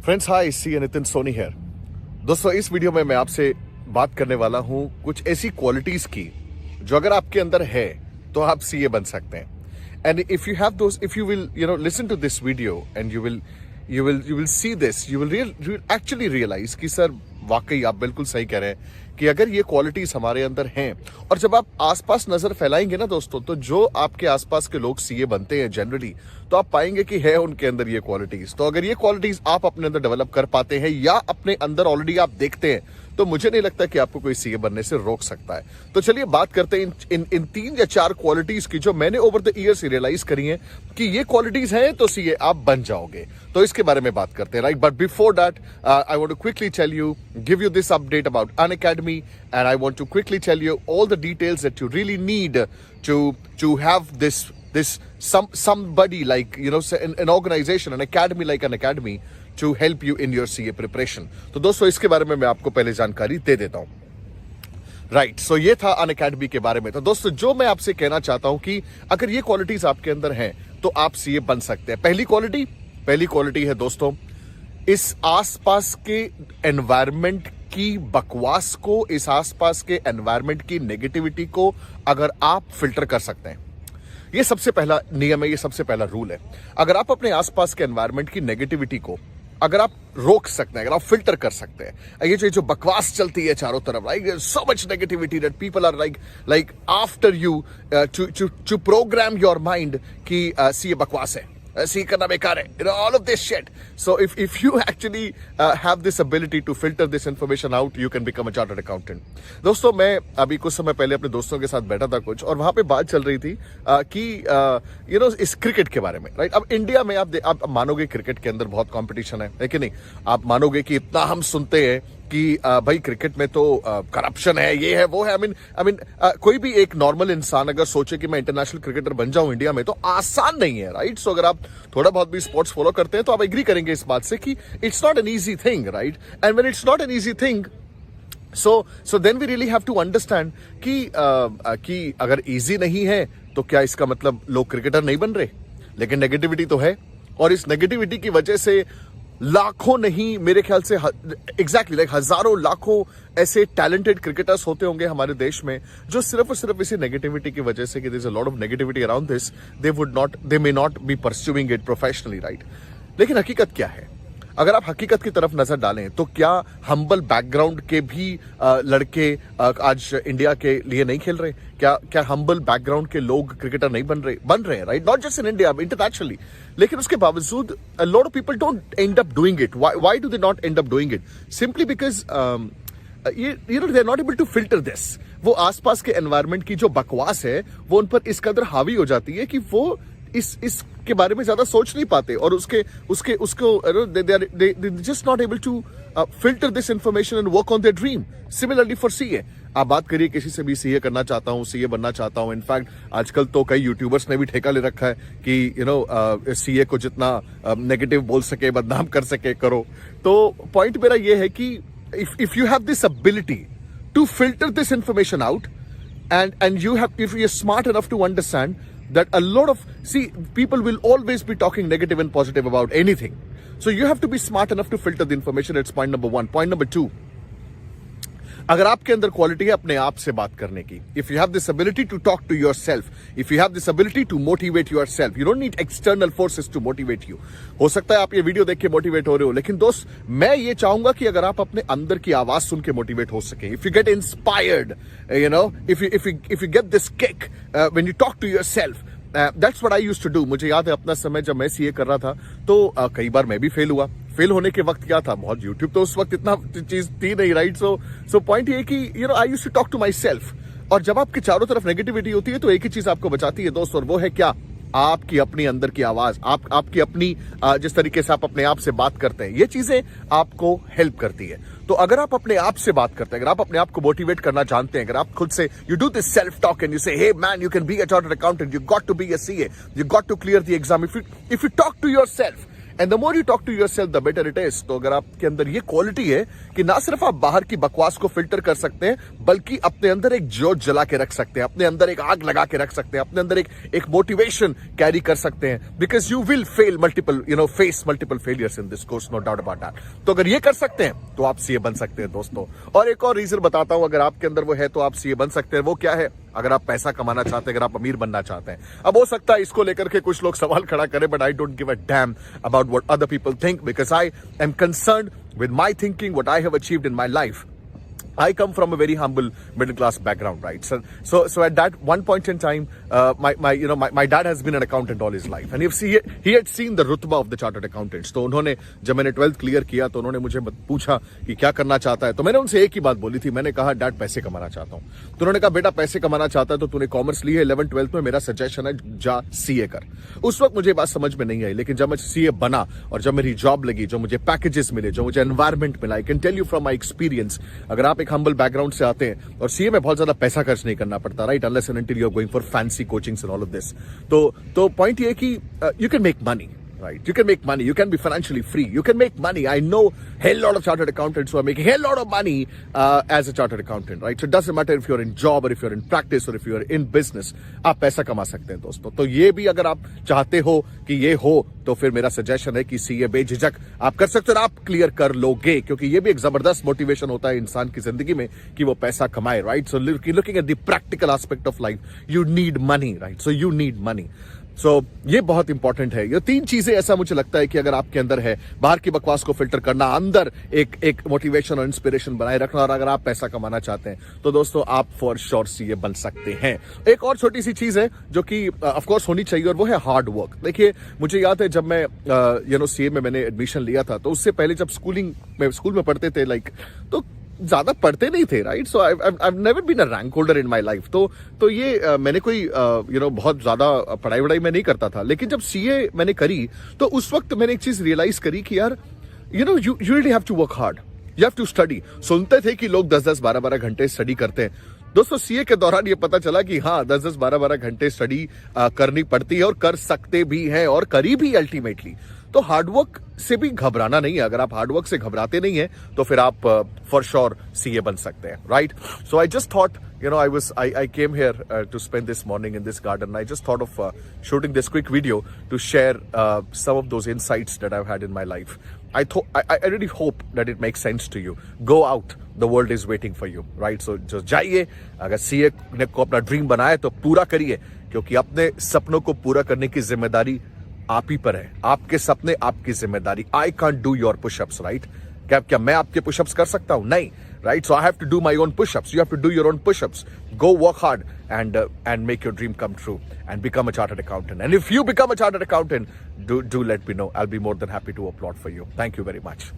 Friends hi, CA Nitin Soni here. दोस्तों, इस video में मैं आपसे बात करने वाला हूं कुछ ऐसी क्वालिटीज की जो अगर आपके अंदर है तो आप सीए बन सकते हैं। And if you have those, if you will listen to this video and you will see this, you will actually realise कि सर वाकई आप बिल्कुल सही कह रहे हैं कि अगर ये क्वालिटीज हमारे अंदर हैं, और जब आप आसपास नजर फैलाएंगे ना दोस्तों, तो जो आपके आसपास के लोग सीए बनते हैं जनरली, तो आप पाएंगे कि है उनके अंदर ये क्वालिटीज। तो अगर ये क्वालिटीज आप अपने अंदर डेवलप कर पाते हैं या अपने अंदर ऑलरेडी आप देखते हैं, तो मुझे नहीं लगता कि आपको कोई सीए बनने से रोक सकता है। तो चलिए बात करते हैं इन 3 या 4 क्वालिटीज की जो मैंने ओवर द ईयर्स रियलाइज करी हैं कि ये क्वालिटीज हैं तो सीए आप बन जाओगे। तो इसके बारे में बात करते हैं, right? But before that I want to quickly tell you, give you this update about Unacademy, and I want to quickly tell you all the details that you really need to have this somebody like, an organization, an academy like an academy to help you in your CA preparation. तो दोस्तों, इसके बारे में मैं आपको पहले जानकारी दे देता हूं। राइट, सो ये था अनअकैडमी के बारे में। तो दोस्तों, जो मैं आपसे कहना चाहता हूं कि अगर ये क्वालिटीज आपके अंदर हैं तो आप सीए बन सकते हैं। पहली क्वालिटी है दोस्तों, इस आसपास के एनवायरमेंट की बकवास को, इस आसपास के एनवायरमेंट की नेगेटिविटी को अगर आप फिल्टर कर सकते हैं। ये सबसे पहला नियम है, ये सबसे पहला रूल है। अगर आप अपने आसपास के एनवायरमेंट की नेगेटिविटी को अगर आप रोक सकते हैं, अगर आप फिल्टर कर सकते हैं, ये जो बकवास चलती है चारों तरफ, like so much negativity that people are like after you to program your mind कि सी बकवास है, सी करना बेकार है, all of this shit. So if you actually have this ability to filter this information out, you can become a chartered accountant. दोस्तों, मैं अभी कुछ समय पहले अपने दोस्तों के साथ बैठा था कुछ, और वहां पे बात चल रही थी कि इस क्रिकेट के बारे में, राइट? अब इंडिया में आप मानोगे क्रिकेट के अंदर बहुत कंपटीशन है कि नहीं? आप मानोगे कि इतना हम सुनते हैं कि भाई क्रिकेट में तो करप्शन है, ये है, वो है। आई मीन कोई भी एक नॉर्मल इंसान अगर सोचे कि मैं इंटरनेशनल क्रिकेटर बन जाऊं इंडिया में, तो आसान नहीं है, राइट? सो अगर आप थोड़ा बहुत भी स्पोर्ट्स फॉलो करते हैं तो आप एग्री करेंगे इस बात से कि it's not an easy thing, right? And when it's not an easy thing, so then we really have to understand कि अगर इजी नहीं है तो क्या इसका मतलब लोग क्रिकेटर नहीं बन रहे? लेकिन नेगेटिविटी तो है, और इस नेगेटिविटी की वजह से लाखों नहीं, मेरे ख्याल से एग्जैक्टली लाइक हजारों लाखों ऐसे टैलेंटेड क्रिकेटर्स होते होंगे हमारे देश में जो सिर्फ और सिर्फ इसी नेगेटिविटी की वजह से कि there is a lot of negativity around this, they may not be pursuing it professionally, right? लेकिन हकीकत क्या है? अगर आप हकीकत की तरफ नजर डालें तो क्या हम्बल बैकग्राउंड के भी लड़के आज इंडिया के लिए नहीं खेल रहे? क्या हम्बल बैकग्राउंड के लोग क्रिकेटर नहीं बन रहे हैं, right? Not just in India, internationally. लेकिन उसके बावजूद a lot of people don't end up doing it. Why do they not end up doing it? Simply because they're not able to filter this. वो आसपास के environment की जो बकवास है वो उन पर इस कदर हावी हो जाती है कि वो इस के बारे में ज्यादा सोच नहीं पाते, और उसको they just not able to filter this information and work on their dream. Similarly for CA, आप बात करिए किसी से भी सीए करना चाहता हूँ, सीए बनना चाहता हूँ। इनफैक्ट आजकल तो कई यूट्यूबर्स ने भी ठेका ले रखा है कि सीए को जितना नेगेटिव बोल सके, बदनाम कर सके, करो। तो पॉइंट मेरा ये है कि if you have this ability to filter this information out, and if you're smart enough to understand that a lot of people will always be talking negative and positive about anything, so you have to be smart enough to filter the information. It's point number 1. Point number 2, अगर आपके अंदर quality है अपने आप से बात करने की, if you have this ability to talk to yourself, if you have this ability to motivate yourself, you don't need external forces to motivate you. हो सकता है आप ये वीडियो देख के मोटिवेट हो रहे हो, लेकिन दोस्त, मैं ये चाहूंगा कि अगर आप अपने अंदर की आवाज सुन के मोटिवेट हो सके, if you get inspired, if you get this kick when you talk to yourself, that's what I used to do. मुझे याद है अपना समय जब मैं सीए कर रहा था तो कई बार मैं भी फेल हुआ। फेल होने के वक्त क्या था, बहुत यूट्यूब तो उस वक्त इतना चीज थी नहीं, राइट? सो पॉइंट ये कि I used to talk to myself. और जब आपके चारों तरफ नेगेटिविटी होती है तो एक ही चीज आपको बचाती है दोस्त, और वो है क्या? आपकी अपनी अंदर की आवाज, आपकी अपनी जिस तरीके से आप अपने आप से बात करते हैं, ये चीजें आपको हेल्प करती है। तो अगर आप अपने आप से बात करते हैं, अगर आप अपने आप को मोटिवेट करना जानते हैं, अगर आप खुद से you do this self talk and you say, hey man, you can be a chartered accountant, you got to be a CA, you got to clear the exam, if you talk to yourself and the more you talk to yourself the better it is. तो अगर आपके अंदर ये quality है कि ना सिर्फ आप बाहर की बकवास को फिल्टर कर सकते हैं, बल्कि अपने अंदर एक जोश जला के रख सकते हैं, अपने अंदर एक आग लगा के रख सकते हैं, अपने अंदर एक मोटिवेशन कैरी कर सकते हैं, because you will fail multiple face multiple failures in this course, no doubt about that. तो अगर ये कर सकते हैं तो आप सीए बन सकते हैं दोस्तों। और एक और रीजन बताता हूं, अगर आपके अंदर वो है तो आप सीए बन सकते हैं। वो क्या है? अगर आप पैसा कमाना चाहते हैं, अगर आप अमीर बनना चाहते हैं। अब हो सकता है इसको लेकर के कुछ लोग सवाल खड़ा करें, but I don't give a damn about what other people think, because I am concerned with my thinking, what I have achieved in my life. I come from a very humble middle class background, right? So at that one point in time, my dad has been an accountant all his life, and he had seen the rutba of the chartered accountants. तो उन्होंने जब मैंने 12th clear किया तो उन्होंने मुझे पूछा कि क्या करना चाहता है, तो मैंने उनसे एक ही बात बोली थी, मैंने कहा डैड पैसे कमाना चाहता हूँ। तो उन्होंने कहा बेटा पैसे कमाना चाहता है तो तूने कॉमर्स ली है, 11th 12th में मेरा सजेशन है जा सीए कर। उस वक्त मुझे बात समझ में नहीं आई, लेकिन जब मैं सीए बना और जब मेरी जॉब लगी, जो मुझे पैकेजेस मिले, जो मुझे एनवायरमेंट मिला, I can tell you from my experience, अगर आप एक हम्बल बैकग्राउंड से आते हैं और सीए में बहुत ज्यादा पैसा खर्च नहीं करना पड़ता, right, unless and until you are going for fancy coachings and all of this. तो पॉइंट ये है कि you can make money, right? You can make money. You can be financially free. You can make money. I know hell lot of chartered accountants who are making hell lot of money as a chartered accountant, right? So it doesn't matter if you're in job or if you're in practice or if you're in business. आप पैसा कमा सकते हैं दोस्तों। तो ये भी अगर आप चाहते हो कि ये हो, तो फिर मेरा सजेशन है कि सीए बेझिझक आप कर सकते हो, आप क्लियर कर लोगे, क्योंकि ये भी एक जबरदस्त मोटिवेशन होता है इंसान की जिंदगी में कि वो पैसा कमाए, right? So looking at the practical aspect of life, you need money, right? So you need money. So ये बहुत इंपॉर्टेंट है। ये तीन चीजें ऐसा मुझे लगता है कि अगर आपके अंदर है, बाहर की बकवास को फिल्टर करना, अंदर एक मोटिवेशन और इंस्पिरेशन बनाए रखना, और अगर आप पैसा कमाना चाहते हैं तो दोस्तों आप फॉर श्योर सीए बन सकते हैं। एक और छोटी सी चीज है जो कि ऑफ कोर्स होनी चाहिए, और वो है हार्ड वर्क। देखिए मुझे याद है जब मैं सीए में मैंने एडमिशन लिया था, तो उससे पहले जब स्कूल में पढ़ते थे, तो ज्यादा पढ़ते नहीं थे, right? So I never been a rank holder in my life. तो ये मैंने कोई बहुत ज्यादा पढ़ाई में नहीं करता था, लेकिन जब सीए मैंने करी तो उस वक्त मैंने एक चीज रियलाइज करी कि यार you really have to work hard, you have to study. सुनते थे कि लोग 10-10 12-12 घंटे स्टडी करते हैं दोस्तों, सीए के दौरान ये पता चला कि हाँ 10-10 12-12 घंटे स्टडी करनी पड़ती है, और कर सकते भी हैं, और करी भी अल्टीमेटली। तो हार्डवर्क से भी घबराना नहीं है। अगर आप हार्डवर्क से घबराते नहीं है तो फिर आप फॉर श्योर सीए बन सकते हैं, right? So I just thought, I came here to spend this morning in this garden. I just thought of shooting this quick video to share some of those insights that I've had in my life. I really hope that it makes sense to you. Go out. The world is waiting for you, right? So just जाइए, अगर CA ने को अपना dream बनाया तो पूरा करिए, क्योंकि अपने सपनों को पूरा करने की जिम्मेदारी आप ही पर है। आपके सपने, आपकी जिम्मेदारी। I can't do your pushups, right? क्या मैं आपके पुशअप्स कर सकता हूं? नहीं, right? So I have to do my own push-ups. You have to do your own push-ups. Go work hard and make your dream come true and become a chartered accountant. And if you become a chartered accountant, do let me know. I'll be more than happy to applaud for you. Thank you very much.